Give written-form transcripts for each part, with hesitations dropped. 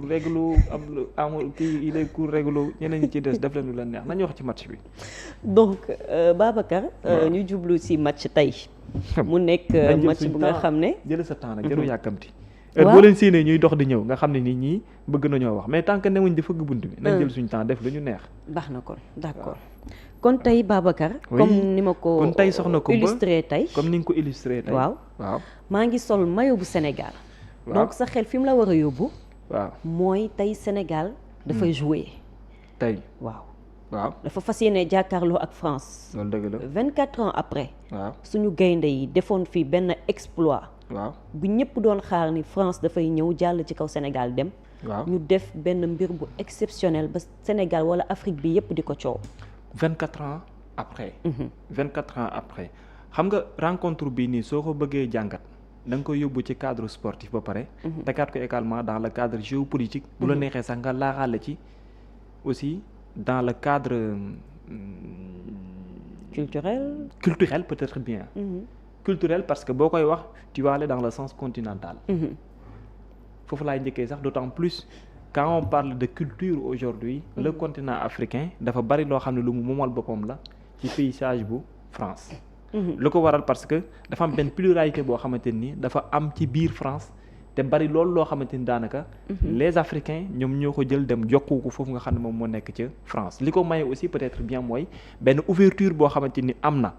réglu amul kii il est court réglu ñeneen ñi ci des def leen lu leen neex nañu wax ci match bi. donc Babacar. ñu jublu ci match tey. mu nekk match bu nga xam ne. jël sa temps nag jëlu yàkkamti. boo leen séenee ñuy dox di ñëw nga xam ne nit ñi bëgg nañoo wax mais tant que newuñ di fëgg bunt bi. nañ jël suñu temps def lu ñu neex. baax na kon d'accord kon tey Babacar. comme ni ma ko kon tey soxna ko illustré tey. comme ni nga ko illustré tey. waaw maa ngi sol maillot bu Sénégal. donc sa xel fi mu la war a yóbbu. waaw mooy tey Sénégal dafay jouer. tey waaw. dafa fas yéene jàkkaarloo ak France. loolu dëgg la 24 ans après. waaw suñu gaynde yi defoon fi benn exploit. waaw bu ñëpp doon xaar ni France dafay ñëw jàll ci kaw Sénégal dem. waaw ñu def benn mbir bu exceptionnel ba Sénégal wala Afrique bi yëpp di ko coow. 24 ans après. 24 ans après xam nga rencontre bii nii soo ko bëggee jàngat. da nga koy yóbbu ci cadre sportif ba pare. tegaat ko également dans le cadre géopolitique. bu la neexee sax nga laaxaale ci aussi dans le cadre. culturel peut-être bien. Culturel parce que boo koy wax tu vas aller dans le sens continental. foofu laay njëkkee sax d'autant plus quand on parle de culture aujourd'hui le continent africain dafa bari loo xam ne lu mu moomal boppam la ci paysage bu France. lu ko waral parce que dafa am benn pluralité boo xamante ni dafa am ci biir France te bari loolu loo xamante ni daanaka. les Africains ñoom ñoo ko jël dem jokku ko foofu nga xam ne moom moo nekk ca France li ko maye aussi peut-être bien mooy benn ouverture boo xamante ni am na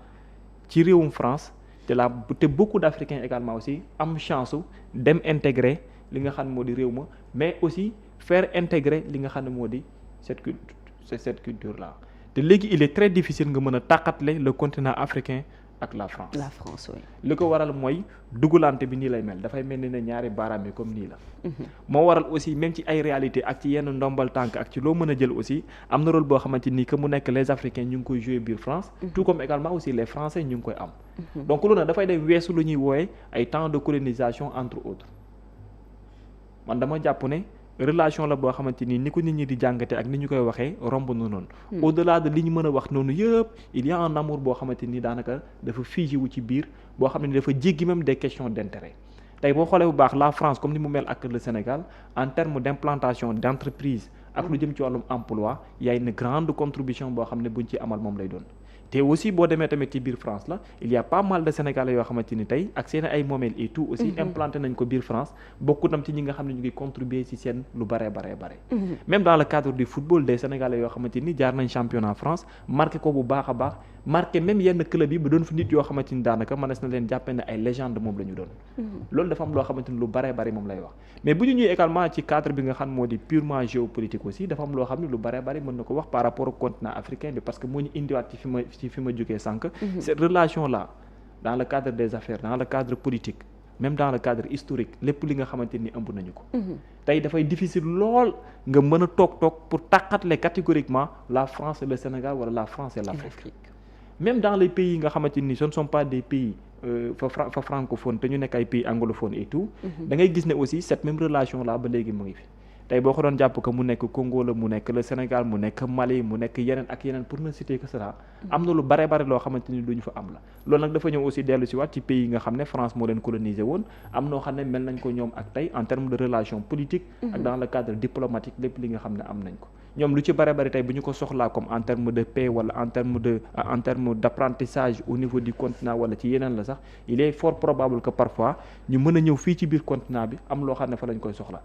ci réewum France te beaucoup d'Africains également aussi am chance dem intégrer li nga xam ne moo di réew ma mais aussi faire intégrer li nga xam ne moo di cette culture là te léegi il est très difficile nga mën a tàqatle le continent africain ak la France. La France oui. li ko waral mooy dugalante bi nii lay mel dafay mel ni ne ñaari baaraam yi comme nii la. moo waral aussi même ci ay réalité ak ci yenn ndombal tànk ak ci loo mën a jël aussi am na rôle boo xamante ni que mu nekk les Africains ñu ngi koy jouer biir France. tout comme également aussi les Français ñu ngi koy am. donc loolu nag dafay def weesu lu ñuy wooye ay temps de colonisation entre autres man dama jàpp ne. relation la boo xamante ni ko nit ñi di jàngate ak ni ñu koy waxee romb na noonu. au-delà de li ñu mën a wax noonu yëpp il y a un amour boo xamante ni daanaka dafa figé wu ci biir boo xam ne dafa jéggi même des questions d'intérêt tey boo xoolee bu baax la France comme ni mu mel ak le Sénégal en termes d'implantation d'entreprise ak lu jëm ci wàllum emploi y a une grande contribution boo xam ne buñ ci amal moom lay doon. te aussi boo demee tamit ci biir France la il y a pas mal de Sénégalais yoo xamante ni tey ak seen ay moomeel et tout aussi implanté nañ ko biir France bokku tam ci ñi nga xam ne ñu ngi contribuer ci seen lu bare. même dans le cadre du football des Sénégalais yoo xamante ni jaar nañ championnat France marqué ko bu baax a baax marqué même yenn club yi ba doon fi nit yoo xamante ni daanaka mënees na leen jàppee ne ay légende moom la ñu doon. loolu dafa am loo xamante ni lu bare moom lay wax mais bu ñu ñëwee également ci cadre bi nga xam moo di purement géopolitique aussi dafa am loo xam ne lu bare mën na ko wax par rapport au continent africain bi parce que moo ñu indiwaat ci fi ma jógee sànq. cette relation là dans le cadre des affaires dans le cadre politique même dans le cadre historique lépp li nga xamante ni ëmb nañu ko. tey dafay difficile lool nga mën a toog pour tàqatle catégoriquement la France et le Sénégal wala la France et l'Afrique. même dans les pays yi nga xamante ni ce ne sont pas des pays fa francophone te ñu nekk ay pays anglophone et tout. da ngay gis ne aussi cette même relation là ba léegi mu ngi fi. tey boo ko doon jàpp ko mu nekk Congo la mu nekk le Sénégal mu nekk Mali mu nekk yeneen ak yeneen pour ne citer que cela am na lu bare loo xamante ni lu ñu fa am la loolu nag dafa ñëw aussi dellu si waat ci pays yi nga xam ne France moo leen colonisé woon am noo xam ne mel nañ ko ñoom ak tey en termes de relation politique ak dans le cadre diplomatique lépp li nga xam ne am nañ ko ñoom lu ci bare tey bu ñu ko soxlaa comme en terme de paix wala en terme d'apprentissage au niveau du continent wala ci yeneen la sax il est fort probable que parfois ñu mën a ñëw fii ci biir continent bi am loo xam ne fa lañ koy soxla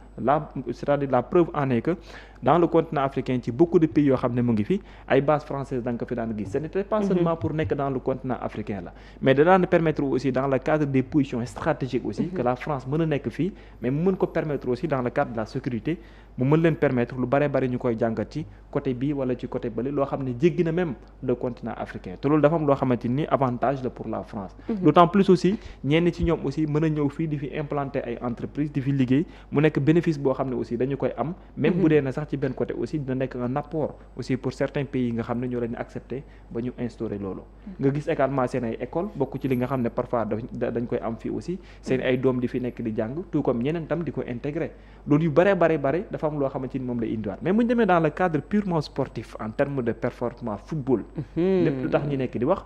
c'est-à-dire la preuve en est que dans le continent africain ci beaucoup de pays yoo xam ne mu ngi fi ay bases françaises da nga ko fi daan gis ce n'était pas seulement pour nekk dans le continent africain la mais da daan permettre aussi dans le cadre des positions stratégiques aussi que la France mën a nekk fii mais mu mën ko permettre aussi dans le cadre de la sécurité mu mën leen permettre lu bare ñu koy jàngat ci côté bii wala ci côté bële loo xam ne jéggi na même le continent africain te loolu dafa am loo xamante ni avantage la pour la France d'autant plus aussi ñenn ci ñoom aussi mën a ñëw fii di fi implanter ay entreprises di fi liggéey mu nekk bénéfice boo xam ne aussi dañu koy am même bu dee na sax ci benn côté aussi dina nekk un apport aussi pour certains pays yi nga xam ne ñoo leen accepter ba ñu instaurer loolu nga gis également seen ay école bokk ci li nga xam ne parfois dañ koy am fii aussi seen ay doom di fi nekk di jàng tout comme ñeneen tam di ko intégrer loolu yu bare dafa am loo xamante ni moom lay indiwaat mais bu ñu demee dans le cadre purement sportif en termes de performance football lépp lu tax ñu nekk di wax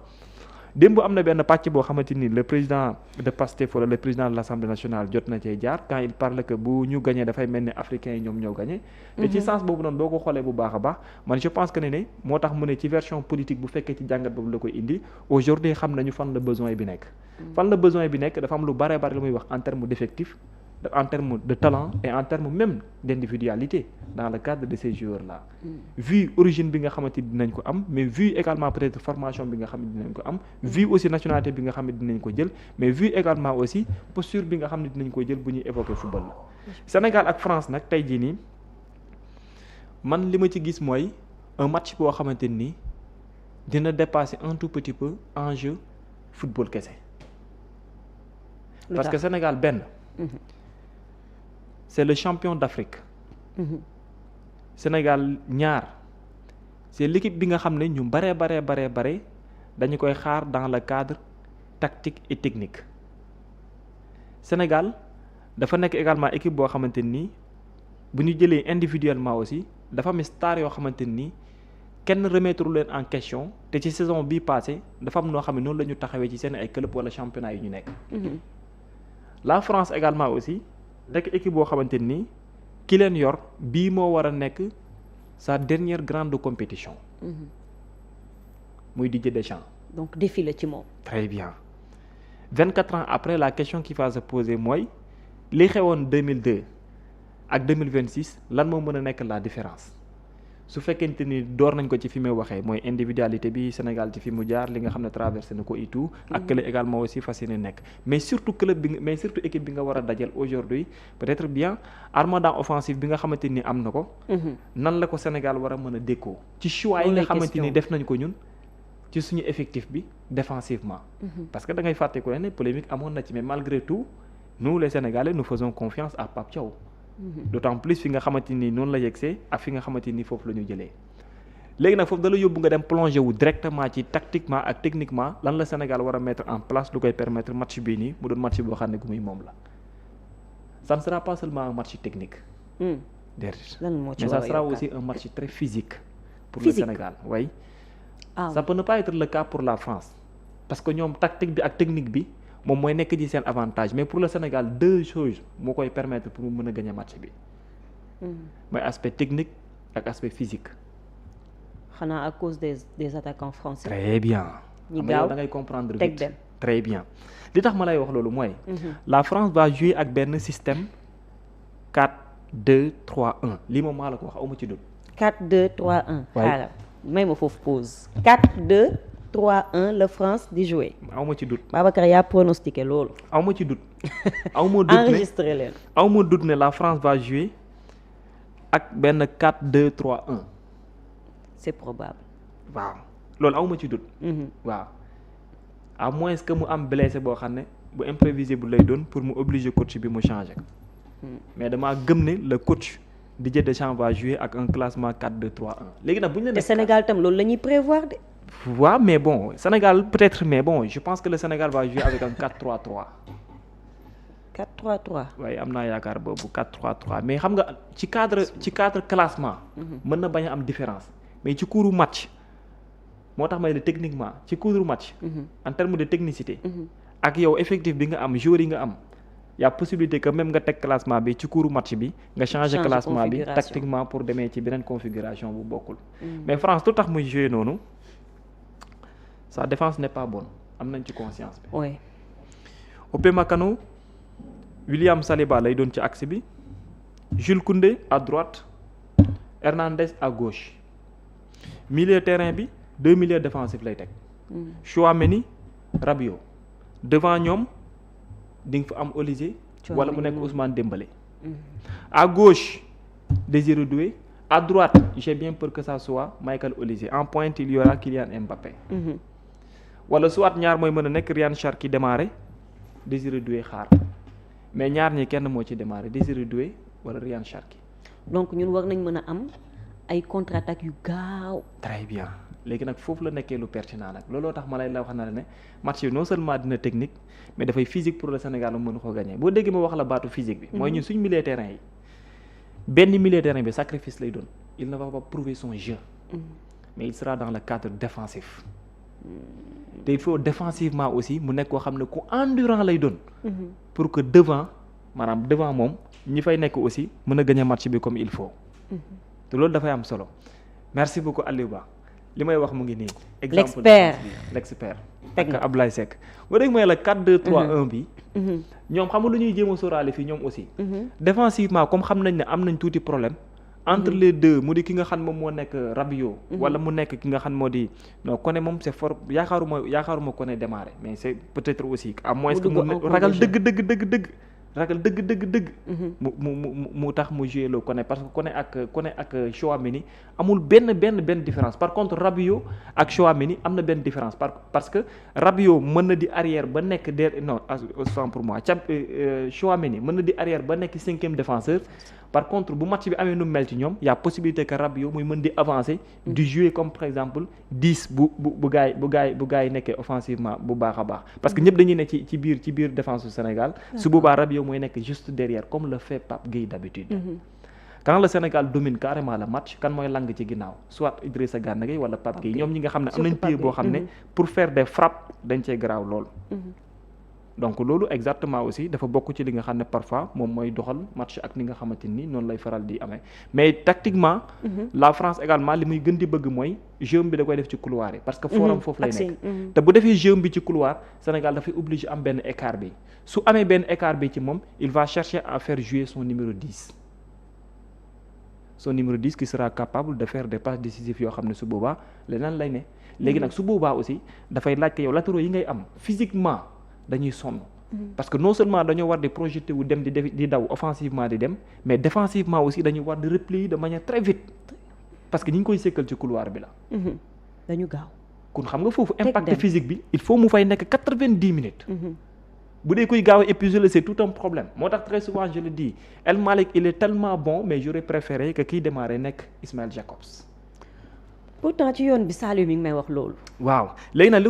démb am na benn pàcc boo xamante ni le président de Pastef wala le président de l'Assemblée nationale jot na cee jaar quand il parle que bu ñu gagné dafay mel ni africains yi ñoom ñoo gagné. te ci sens boobu noonu boo ko xoolee bu baax a baax man je pense que ne moo tax mu ne ci version politique bu fekkee ci jàngat boobu la koy indi aujourd'hui xam nañu fan la besoin bi nekk. fan la besoin bi nekk dafa am lu bare lu muy wax en terme d'effectif en termes de talent et en termes même d'individualité dans le cadre de ces joueurs là. Vu origine bi nga xamante ni dinañ ko am mais vu également peut-être formation bi nga xam ne dinañ ko am vu aussi nationalité bi nga xam ne dinañ ko jël mais vu également aussi posture bi nga xam ne dinañ ko jël bu ñuy évoquer football la. Sénégal ak France nag tey jii nii man li ma ci gis mooy un match boo xamante ni dina dépasser un tout petit peu enjeu football kese. Parce que Sénégal benn. C'est le champion d'Afrique. Sénégal ñaar c'est l'équipe bi nga xam ne ñu bare dañu koy xaar dans le cadre tactique et technique. Sénégal dafa nekk également équipe boo xamante ni bu ñu jëlee individuellement aussi dafa am star yoo xamante ni kenn remettre leen en question te ci saison bii passée dafa am noo xam ne noonu la ñu taxawee ci seen ay club wala championnat yu ñu nekk. La France également aussi. nekk équipe boo xamante ni ki leen yor bii moo war a nekk sa dernière grande compétition. muy Didier Deschamps. donc défi la ci moom. très bien 24 ans après la question qui va se poser mooy li xewoon 2002 ak 2026 lan moo mën a nekk la différence su fekkente ni door nañ ko ci fi may waxee mooy individualité bi Sénégal ci fi mu jaar li nga xam ne traversé na ko et tout. ak club également aussi fas yéene nekk mais surtout club bi mais surtout équipe bi nga war a dajal aujourd'hui peut-être bien armada offensive bi nga xamante ni am na ko. nan la ko Sénégal war a mën a dékkoo. ci choix yi nga xamante ni def nañ ko ñun ci suñu effectif bi défensivement. parce que da ngay fàtte ko ne polémique amoon na ci mais malgré tout nous les Sénégalais nous faisons confiance à Pape Thiaw. D'autant plus fi nga xamante ni noonu la yegsee ak fi nga xamante ni foofu la ñu jëlee léegi nag foofu da la yóbbu nga dem plonger wu directement ci tactiquement ak techniquement lan la Sénégal war a mettre en place lu koy permettre match bii nii mu doon match boo xam ne gu muy moom la ça ne sera pas seulement un match technique. déedéet mais ça sera aussi un match très physique. pour le Sénégal oui. Ça peut ne pas être le cas pour la France parce que ñoom tactique bi ak technique bi. moom mooy nekk ci seen avantage mais pour le Sénégal deux choses moo koy permettre pour mu mën a gagner match bi. mooy aspect technique ak aspect physique. xanaa à cause des attaquants français. très bien. ñi gaaw da ngay comprendre teg vite. dem très bien li tax ma lay wax loolu mooy. la France va jouer ak benn système 4-2-3-1 lii moom maa la ko wax awma ci dut. 4-2-3-1. xaaral may ma foofu pause. 4-2-3-1 la France di jouer. aw ma ci doute. Babacar yaa pronostiqué loolu. aw ma ci doute. aw ma doute ne enregistré leen. aw ma doute ne la France va jouer ak benn 4-2-3-1. c'est probable. waaw loolu aw ma ci doute. waaw à moins que mu am blessé boo xam ne bu imprévisible lay doon pour mu obliger coach bi mu changer ko. mais damaa gëm ne le coach Didier Deschamps va jouer ak un classement 4-2-3-1. léegi nag bu ñu la te Sénégal tam loolu la ñuy prévoir de. waaw mais bon Sénégal peut-être mais bon je pense que le Sénégal va jouer avec un 4-3-3. 4-3-3. waaye am naa yaakaar boobu 4-3-3 mais xam nga ci cadre classement. mën na bañ a am différence mais ci cours match moo tax may ne techniquement ci cours match. en termes de technicité. ak yow effectif bi nga am joueurs yi nga am. y a possibilité que même nga teg classement bi ci cours match bi nga changer classement bi tactiquement pour demee ci beneen configuration bu bokkul. mais France lu tax muy jouer noonu. sa défense n'est pas bonne am nañ ci conscience bi. oui. Upamecano William Saliba lay doon ci axe bi Jules Koundé à droite Hernandez à gauche milieu terrain bi 2 milieux défensifs lay teg. Chouameni Rabiot devant ñoom di nga fa am Olise. wala mu nekk Ousmane Dembélé. à gauche Désiré Doué. À droite j'ai bien peur que ça soit Michael Olise en pointe il y aura Kylian Mbappé. wala soit ñaar mooy mën a nekk Ryan Cherki démarré Désiré Doué xaar mais ñaar ñi kenn moo ci démarré Désiré Doué wala Ryan Cherki. donc ñun war nañ mën a am ay contre-attaque yu gaaw. très bien léegi nag foofu la nekkee lu pertinent nag looloo tax ma lay la wax na la ne match bi non seulement dina technique mais dafay physique pour le Sénégal mu mën ko gagner boo déggee ma wax la baatu physique bi. mooy ñun suñ milieu terrain yi. benn milieu terrain bi sacrifice lay doon il ne va pas prouver son jeu. mais il sera dans le cadre défensif. te il faut défensivement aussi mu nekk koo xam ne ku endurant lay doon. pour que devant moom ñi fay nekk aussi mën a gagner match bi comme il faut. te loolu dafay am solo merci beaucoup Aliou Ba li may wax mu ngi nii. exemple l'expert ak Ablaye Seck. boo dégg mooy la 4-2-3-1 bi. ñoom xam nga lu ñuy jéem a sóoraale fii ñoom aussi. défensivement comme xam nañ ne am nañ tuuti problème. entre les deux mu di ki nga xam moom moo nekk Rabiot. wala mu nekk ki nga xam moo di non Koné moom c'est fort yaakaaruma Koné démarrer mais c'est peut-être aussi à moins que mu ragal dëgg. mu tax mu joué loo Koné parce que Koné ak Tchouaméni amul benn différence par contre Rabiot ak Tchouaméni am na benn différence parce que Rabiot mën na di arrière ba nekk autant pour moi Tchouaméni mën na di arrière ba nekk 5e défenseur. par contre bu match bi amee nu mel ci ñoom y a possibilité que Rabiot muy mën di avancer. di jouer comme par exemple 10 bu gaay yi nekkee offensivement bu baax a baax. parce que ñëpp dañuy ne ci biir défense du Sénégal. su boobaa Rabiot mooy nekk juste derrière comme le fait Pape Gueye d'habitude. quand le Sénégal domine carrément le match kan mooy lang ci ginnaaw soit Idrissa Gana Gueye wala Pape Gueye ñoom ñi nga xam ne am nañ pied boo xam ne pour faire des frappes dañ cee garaaw lool. donc loolu exactement aussi dafa bokk ci li nga xam ne parfois moom mooy doxal match ak ni nga xamante ni noonu lay faral di amee mais tactiquement. la France également li muy gën di bëgg mooy jeu bi da koy def ci couloir yi. parce que forum foofu lay nekk. te bu defee jeu bi ci couloir Sénégal dafay obligé am benn écart bi su amee benn écart bi ci moom il va chercher à faire jouer son numéro 10. son numéro 10 qui sera capable de faire des passes décisives yoo xam ne su boobaa leneen lay ne. léegi nag su boobaa aussi dafay laaj que yow latéraux yi ngay am physiquement. dañuy sonn parce que non seulement dañoo war di projeter wu dem di daw offensivement di dem mais défensivement aussi dañuy war di replier de manière très vite parce que ñi ngi koy sekkal ci couloir bi la. dañu gaaw. kon xam nga foofu impact physique bi il faut mu fay nekk 90 minutes. bu dee koy gaaw a épuisé c'est tout un problème moo tax très souvent je le dis El Malick il est tellement bon mais j'aurais préféré que kiy démarrer nekk Ismaël Jacobs. pourtant ci yoon bi Saliou mi ngi may wax loolu. waaw léegi nag li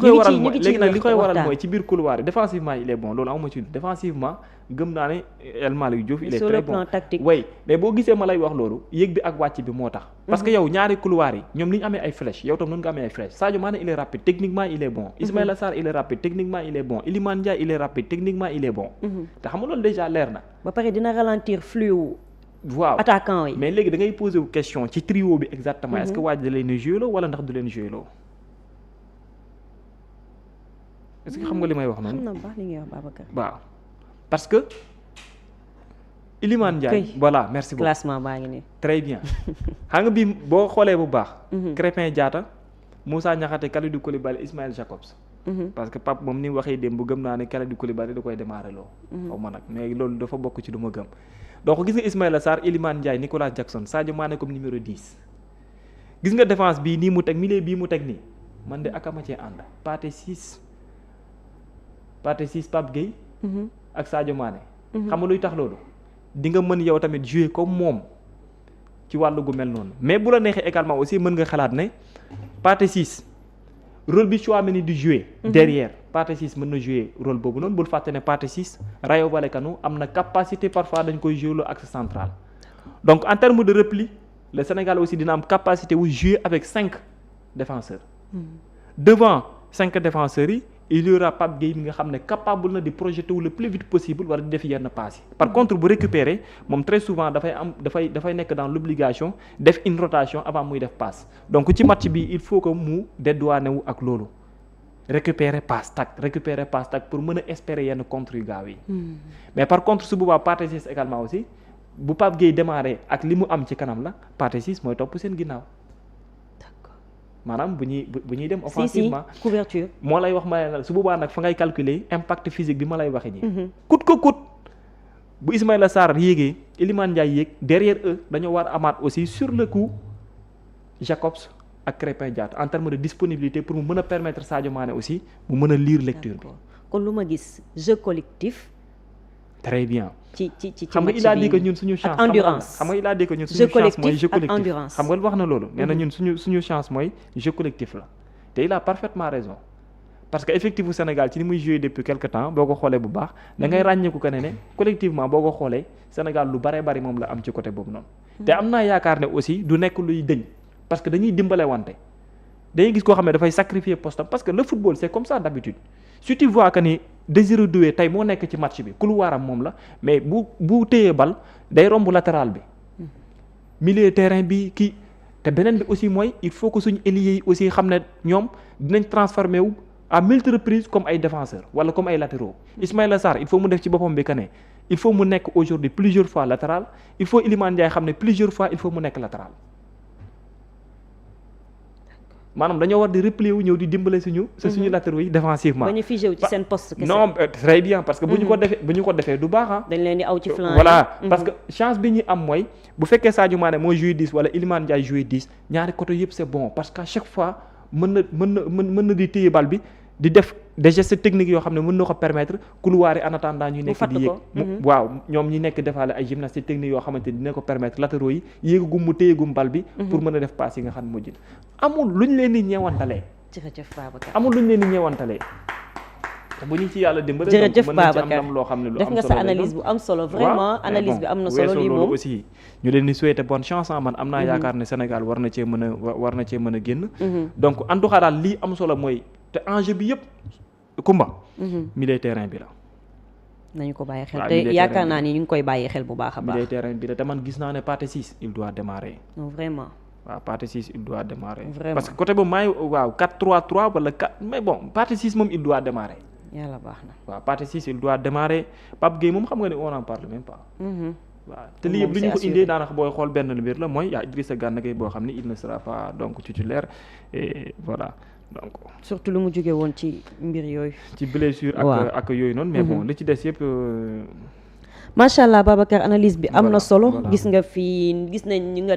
koy waral mooy ci biir couloir yi défensivement il est bon loolu amuma ci défensivement gëm naa ne El Malick Diouf il est très bon way mais boo gisee ma lay wax loolu yéeg bi ak wàcc bi moo tax. parce que yow ñaari couloir yi ñoom ni ñu amee ay flèches yow tam noonu nga amee ay flèches Sadio Mané il est rapide techniquement il est bon. Ismaïla Sarr il est rapide techniquement il est bon Iliman Ndiaye il est rapide techniquement il est bon. te xam nga loolu déjà leer na. ba pare dina ralentir flux. waaw attaquant yi mais léegi da ngay poser question ci trio bi exactement. est-ce que waaj da leen joué loo wala ndax du leen joué loo. est-ce que xam nga li may wax noonu. xam na baax li ngay wax Babacar. waaw parce que. Iliman Ndiaye voilà merci beaucoup classement baa ngi nii. très bien xam nga bii boo xoolee bu baax. Krépin Diatta Moussa Niakhaté Kalidou Koulibaly Ismaël Jacobs. parce que Pape moom ni mu waxee démb gëm naa ne Kalidou Koulibaly da koy démarrer loo. xaw ma nag mais loolu dafa bokk ci lu ma gëm. donc gis nga Ismaïla Sarr Iliman Ndiaye Nicolas Jackson Sadio Mané comme numéro 10 gis nga défense bii nii mu teg milieu bii mu teg nii man de akama cee ànd Pathé 6 Pape Gueye ak Sadio Mané xam nga luy tax loolu di nga mën yow tamit jouer comme moom ci wàllu gu mel noonu mais bu la neexee également aussi mën nga xalaat ne Pathé 6 rôle bi Tchouaméni di jouer derrière Pathé 6 mën na jouer rôle boobu noonu bul fàtte ne Pathé 6 Rayo Vallecano am na capacité parfois dañ koy jouer axe central donc en termes de repli le Sénégal aussi dina am capacité wu jouer avec 5 défenseurs devant 5 défenseurs yi il y aura Pape Gueye mi nga xam ne capable na di projeter wu le plus vite possible wala di def yenn passe yi par contre bu récupérer moom très souvent dafay nekk dans l'obligation def une rotation avant muy def passe donc ci match bi il faut que mu dédouaner wu ak loolu récupérer passe tac pour mën a espérer yenn contre yu gaaw yi mais par contre su boobaa Pathé 6 également aussi bu Pape Gueye démarrer ak li mu am ci kanam la Pathé 6 mooy topp seen ginnaaw maanaam bu ñuy dem offensivement couverture moo lay wax ma ne su boobaa nag fa ngay calculer impact physique bi ma lay waxee nii coûte que coûte bu Ismaïla Sarr yéegee Iliman Ndiaye yéeg derrière eux dañoo war amaat aussi sur le coup Jacobs ak Krépin Diatta en termes de disponibilité pour mu mën a permettre Sadio Mané aussi mu mën a lire lecture bi kon lu ma gis jeu collectif très bien ci xam nga il a dit que ñun suñu chance endurance xam nga il a dit que ñun suñu chance mooy jeu collectif xam nga wax na loolu nee na ñun suñu chance mooy jeu collectif la te il a parfaitement raison parce que effectif bu Sénégal ci ni muy jouer depuis quelque temps boo ko xoolee bu baax da ngay ràññeeku que ne collectivement boo ko xoolee Sénégal lu bare bari moom la am ci côté boobu noonu te am naa yaakaar ne aussi du nekk luy dëñ parce que dañuy dimbale wante dañuy gis koo xam ne dafay sacrifier postam parce que le football c'est comme ça d'habitude si tu vois que ni Désiré Doué tey moo nekk ci match bi couloiram moom la mais bu téyee bal day romb latéral bi milieu terrain bi kii te beneen bi aussi mooy il faut que suñu ailiers yi aussi xam ne ñoom dinañ transformer wu à multiples reprises comme ay défenseurs wala comme ay latéraux Ismaïla Sarr il faut mu def ci boppam bi que ne il faut mu nekk aujourd'hui plusieurs fois latéral il faut Iliman Ndiaye xam ne plusieurs fois il faut mu nekk latéral maanaam dañoo war di replier wu ñëw di dimbale suñu latéraux yi défensivement. ba ñu figé wu ci seen poste. kese non très bien parce que bu ñu ko defee du baax ah. dañ leen di aw ci flanc voilà parce que chance bi ñu am mooy bu fekkee Sadio Mané moo joué 10 wala Iliman Ndiaye joué 10 ñaari côté yëpp c'est bon parce que à chaque fois mën na di téye bal bi di def des gestes techniques yoo xam ne mën na ko permettre couloir yi en attendant ñu nekk di yéeg waaw ñoom ñi nekk defaale ay gymnastique technique yoo xamante ni dina ko permettre latéraux yi yéegagum mu téyegum bal bi pour mën a def passe yi nga xam ne moo jël amul luñ leen di ñeewantalee jërëjëf Babacar amul luñ leen di ñeewantalee bu ñu ci yàlla dimbali jërëjëf mën nañ ci am Babacar ndam loo xam ne lu am def nga solo sa analyse bu am solo vraiment analyse bi am na solo lii moom aussi ñu leen di souhaiter bonne chance man am naa yaakaar ne Sénégal war na cee mën a génn donc en tout cas daal lii am solo mooy te enjeu bi yëpp Kumba milieu terrain bi la nañu ko bàyyi xel te yaakaar naa ni ñu ngi koy bàyyi xel bu baax a baax milieu terrain bi la te man gis naa ne Pathé Ciss il doit démarrer non vraiment waaw Pathé Ciss il doit démarrer Vraiment. parce que côté boobu maay waaw 4-3-3 wala 4 mais bon Pathé Ciss moom il doit démarrer yàlla baax na waaw Pathé Ciss il doit démarrer Pape Gueye moom xam nga ne on en parle même pas waaw te lii yëpp li ñu ko indee daanaka booy xool benn mbir la mooy yaa Idrissa Gana Gueye boo xam ne il ne sera pas donc titulaire et voilà donc surtout lu mu jóge woon ci mbir yooyu ci blessure ak yooyu noonu mais bon li ci des yëpp macha allah Babacar analyse bi am na solo voilà. gis nga fii gis nañ ñi nga